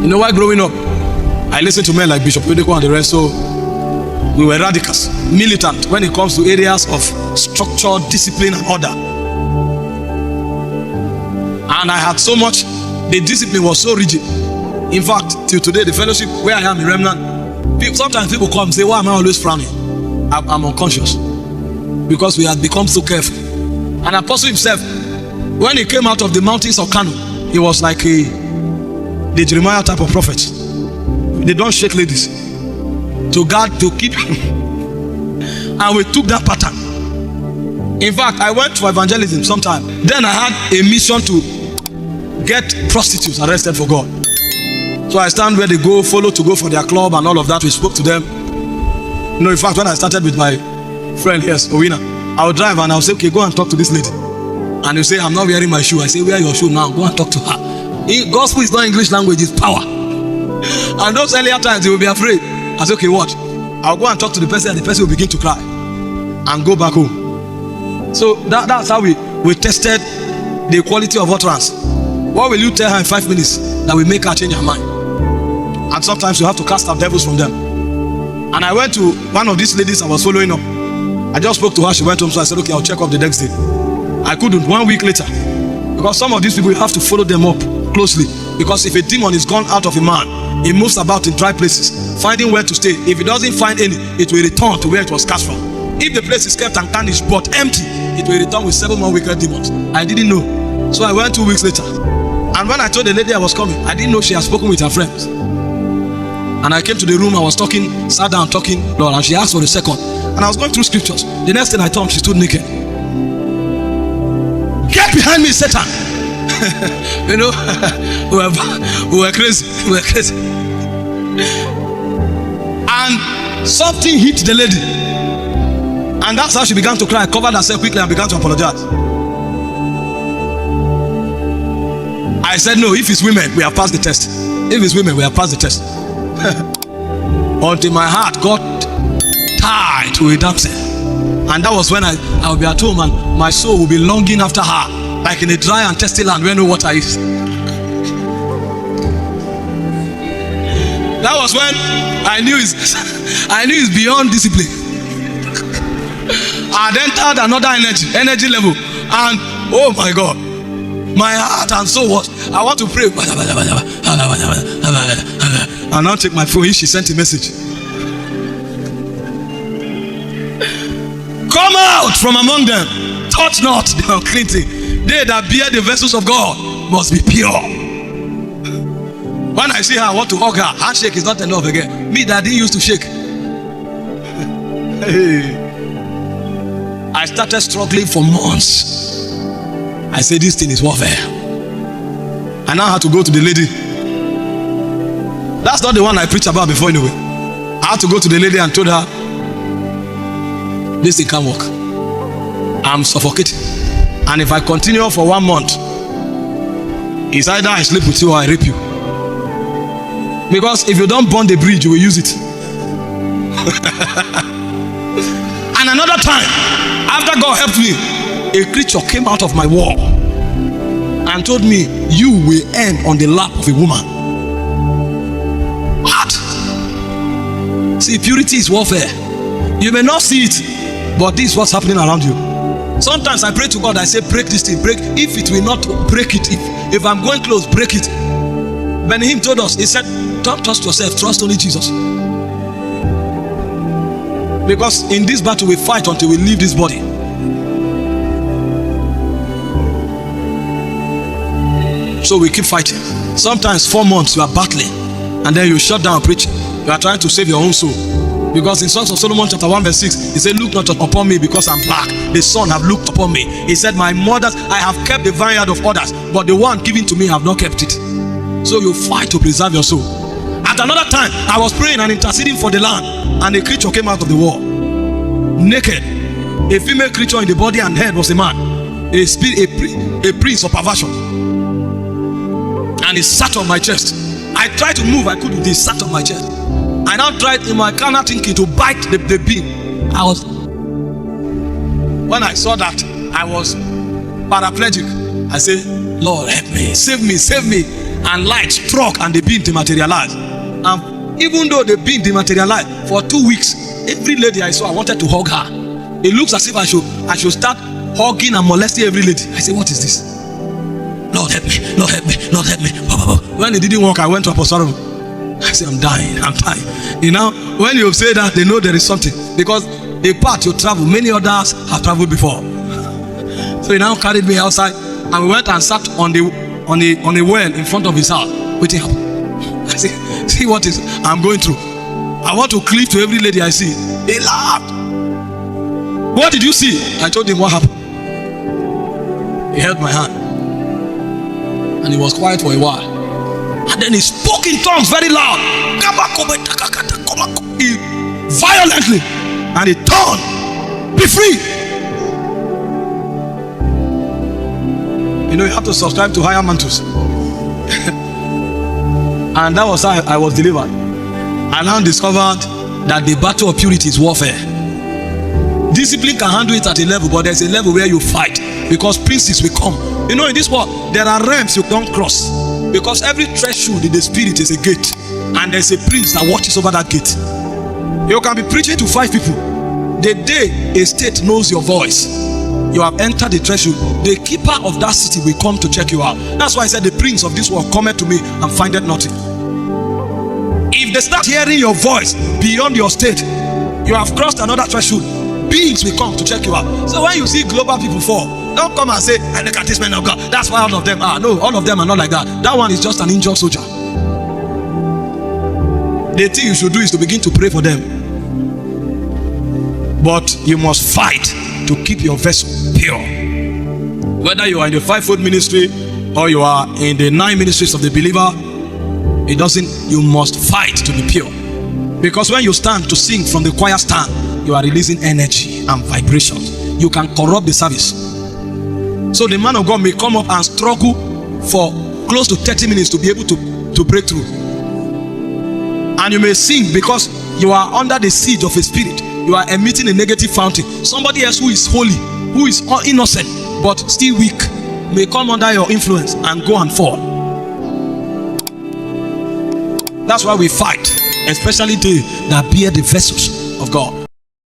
You know why growing up, I listened to men like Bishop Odeko and the rest, so we were radicals, militant when it comes to areas of structure, discipline, and order. And I had so much, the discipline was so rigid. In fact, till today, the fellowship where I am in Remnant, sometimes people come and say, why am I always frowning? I'm unconscious. Because we had become so careful. And Apostle himself, when he came out of the mountains of Kano, he was like the Jeremiah type of prophet. They don't shake ladies. To God, to keep. And we took that pattern. In fact, I went for evangelism sometime. Then I had a mission to get prostitutes arrested for God. So I stand where they go, follow to go for their club and all of that. We spoke to them. You know, in fact, when I started with my friend here, Owina, I would drive and I would say, okay, go and talk to this lady. And you say, I'm not wearing my shoe. I say, wear your shoe now. Go and talk to her. Gospel is not English language, it's power. And those earlier times, they will be afraid. I say, okay, what? I'll go and talk to the person and the person will begin to cry and go back home. So that's how we tested the quality of utterance. What will you tell her in 5 minutes that will make her change her mind? And sometimes you have to cast out devils from them. And I went to one of these ladies I was following up. I just spoke to her, she went home, so I said, okay, I'll check up the next day. I couldn't, 1 week later. Because some of these people, you have to follow them up closely. Because if a demon is gone out of a man, it moves about in dry places, finding where to stay. If it doesn't find any, it will return to where it was cast from. If the place is kept and tarnished but empty, it will return with 7 more wicked demons. I didn't know. So I went 2 weeks later. And when I told the lady I was coming, I didn't know she had spoken with her friends. And I came to the room, I was talking, sat down talking, Lord, and she asked for a second. And I was going through scriptures. The next thing I turned, she stood naked. Get behind me, Satan! You know, we were crazy. We were crazy. And something hit the lady. And that's how she began to cry, covered herself quickly and began to apologize. I said, no, if it's women, we have passed the test. If it's women, we have passed the test. Until my heart got tied to a damsel. And that was when I would be at home and my soul would be longing after her, like in a dry and thirsty land where no water is. That was when I knew it's beyond discipline. I had entered another energy level, and oh my God, my heart and soul was, I want to pray. And now take my phone. She sent a message. Come out from among them, touch not the unclean thing. They that bear the vessels of God must be pure. When I see her, I want to hug her. Handshake is not enough again. Me that didn't used to shake. I started struggling for months. I said, this thing is warfare. I now had to go to the lady. That's not the one I preached about before anyway. I had to go to the lady and told her, this thing can't work. I'm suffocating. And if I continue for 1 month, it's either I sleep with you or I rape you. Because if you don't burn the bridge, you will use it. And another time, after God helped me, a creature came out of my wall and told me, you will end on the lap of a woman. What? See, purity is warfare. You may not see it, but this is what's happening around you. Sometimes I pray to God, I say, break this thing, break. If it will not, break it. If I'm going close, break it. Benihim told us, he said, don't trust yourself, trust only Jesus. Because in this battle we fight until we leave this body. So we keep fighting. Sometimes 4 months you are battling, and then you shut down preaching. You are trying to save your own soul. Because in Songs of Solomon chapter 1 verse 6, he said, look not upon me because I'm black. The sun have looked upon me. He said, my mothers, I have kept the vineyard of others, but the one given to me have not kept it. So you fight to preserve your soul. At another time, I was praying and interceding for the land, and a creature came out of the wall, naked. A female creature in the body and head was a man. A spirit, a prince of perversion. And he sat on my chest. I tried to move, I couldn't. He sat on my chest. I now tried in my carnal thinking to bite the beam. When I saw that, I was paraplegic. I said, Lord, help me, save me, save me. and light struck and the being dematerialized. And even though the being dematerialized for 2 weeks, every lady I saw, I wanted to hug her. It looks as if I should start hugging and molesting every lady. I said, what is this? Lord help me, Lord help me, Lord help me. When it didn't work, I went to Apostle Arome. I said, I'm dying. You know, when you say that, they know there is something. Because the path you travel, many others have traveled before. So he now carried me outside and we went and sat on a well in front of his house, waiting up. I said, see what is I'm going through. I want to cleave to every lady I see. He laughed. What did you see? I told him what happened. He held my hand and he was quiet for a while. And then he spoke in tongues very loud. Violently. And he turned. Be free. You know, you have to subscribe to higher mantles. And that was how I was delivered. I now discovered that the battle of purity is warfare. Discipline can handle it at a level, but there's a level where you fight. Because princes will come. You know, in this world, there are realms you don't cross. Because every threshold in the spirit is a gate. And there's a prince that watches over that gate. You can be preaching to 5 people. The day a state knows your voice, you have entered the threshold, the keeper of that city will come to check you out. That's why I said the prince of this world cometh to me and findeth nothing. If they start hearing your voice beyond your state, you have crossed another threshold. Beings will come to check you out. So when you see global people fall, don't come and say, I look at this man of God. That's why all of them are. No, all of them are not like that. That one is just an injured soldier. The thing you should do is to begin to pray for them. But you must fight to keep your vessel pure. Whether you are in the 5-fold ministry or you are in the 9 ministries of the believer, you must fight to be pure. Because when you stand to sing from the choir stand, you are releasing energy and vibrations. You can corrupt the service. So the man of God may come up and struggle for close to 30 minutes to be able to break through. And you may sing because you are under the siege of a spirit. You are emitting a negative fountain. Somebody else who is holy, who is innocent, but still weak, may come under your influence and go and fall. That's why we fight, especially they that bear the vessels of God.